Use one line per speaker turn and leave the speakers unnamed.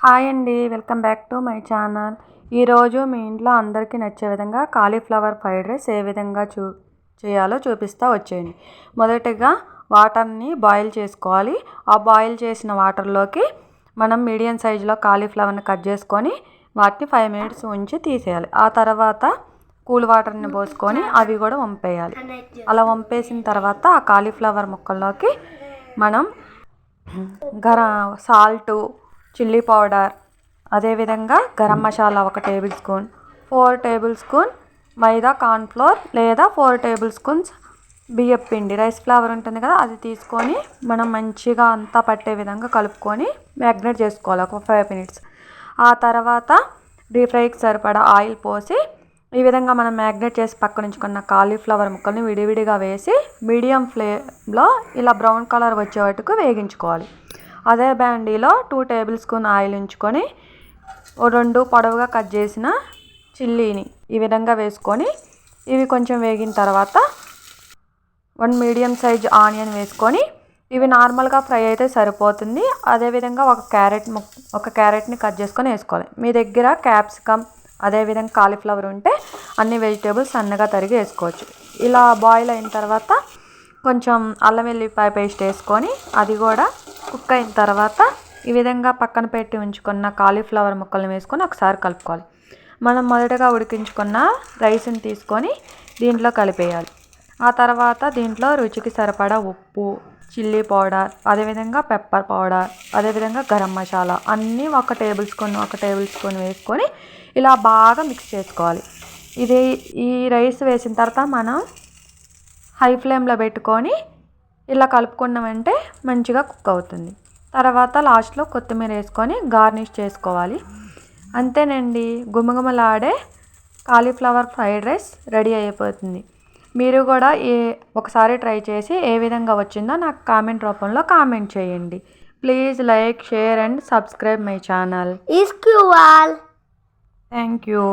Hi అండి, welcome back to my channel. ఈరోజు మీ ఇంట్లో అందరికీ నచ్చే విధంగా కాలీఫ్లవర్ ఫ్రైడ్ రైస్ ఏ విధంగా చేయాలో చూపిస్తా వచ్చేయండి. మొదటగా వాటర్ని బాయిల్ చేసుకోవాలి. ఆ బాయిల్ చేసిన వాటర్లోకి మనం మీడియం సైజులో కాలీఫ్లవర్ని కట్ చేసుకొని వాటిని 5 మినిట్స్ ఉంచి తీసేయాలి. ఆ తర్వాత కూల్ వాటర్ని పోసుకొని అవి కూడా వంపేయాలి. అలా వంపేసిన తర్వాత ఆ కాలీఫ్లవర్ ముక్కల్లోకి మనం సాల్టు, చిల్లీ పౌడర్, అదేవిధంగా garam masala 1 tablespoon, 4 tablespoon maida cornflour లేదా 4 టేబుల్ స్పూన్స్ బియ్యం పిండి, రైస్ ఫ్లవర్ ఉంటుంది కదా, అది తీసుకొని మనం మంచిగా అంతా పట్టే విధంగా కలుపుకొని మ్యాగ్నేట్ చేసుకోవాలి ఒక 5 మినిట్స్. ఆ తర్వాత డీప్ ఫ్రైకి సరిపడా ఆయిల్ పోసి ఈ విధంగా మనం మ్యాగ్నేట్ చేసి పక్కన ఉంచుకున్న కాలీఫ్లవర్ ముక్కల్ని విడివిడిగా వేసి మీడియం ఫ్లేమ్లో ఇలా బ్రౌన్ కలర్ వచ్చే వరకు వేగించుకోవాలి. అదే బాండీలో 2 టేబుల్ స్పూన్ ఆయిల్ ఉంచుకొని 2 పొడవుగా కట్ చేసిన చిల్లీని ఈ విధంగా వేసుకొని ఇవి కొంచెం వేగిన తర్వాత 1 మీడియం సైజ్ ఆనియన్ వేసుకొని ఇవి నార్మల్గా ఫ్రై అయితే సరిపోతుంది. అదేవిధంగా ఒక క్యారెట్ని కట్ చేసుకొని వేసుకోవాలి. మీ దగ్గర క్యాప్సికమ్ అదేవిధంగా కాలీఫ్లవర్ ఉంటే అన్ని వెజిటేబుల్స్ సన్నగా తరిగి వేసుకోవచ్చు. ఇలా బాయిల్ అయిన తర్వాత కొంచెం అల్లం వెల్లిపాయ పేస్ట్ వేసుకొని అది కూడా కుక్ అయిన తర్వాత ఈ విధంగా పక్కన పెట్టి ఉంచుకున్న కాలీఫ్లవర్ ముక్కల్ని వేసుకొని ఒకసారి కలుపుకోవాలి. మనం మొదటగా ఉడికించుకున్న రైస్ని తీసుకొని దీంట్లో కలిపేయాలి. ఆ తర్వాత దీంట్లో రుచికి సరిపడా ఉప్పు, చిల్లీ పౌడర్, అదేవిధంగా పెప్పర్ పౌడర్, అదేవిధంగా గరం మసాలా అన్నీ 1 టేబుల్ స్పూన్ వేసుకొని ఇలా బాగా మిక్స్ చేసుకోవాలి. ఈ రైస్ వేసిన తర్వాత మనం హై ఫ్లేమ్లో పెట్టుకొని ఇలా కలుపుకున్నామంటే మంచిగా కుక్ అవుతుంది. తర్వాత లాస్ట్లో కొత్తిమీర వేసుకొని గార్నిష్ చేసుకోవాలి. అంతేనండి, గుమగుమలాడే కాలీఫ్లవర్ ఫ్రైడ్ రైస్ రెడీ అయిపోతుంది. మీరు కూడా ఒకసారి ట్రై చేసి ఏ విధంగా వచ్చిందో నాకు కామెంట్ రూపంలో కామెంట్ చేయండి. Please like, share and subscribe my channel.
Is cool.
Thank you.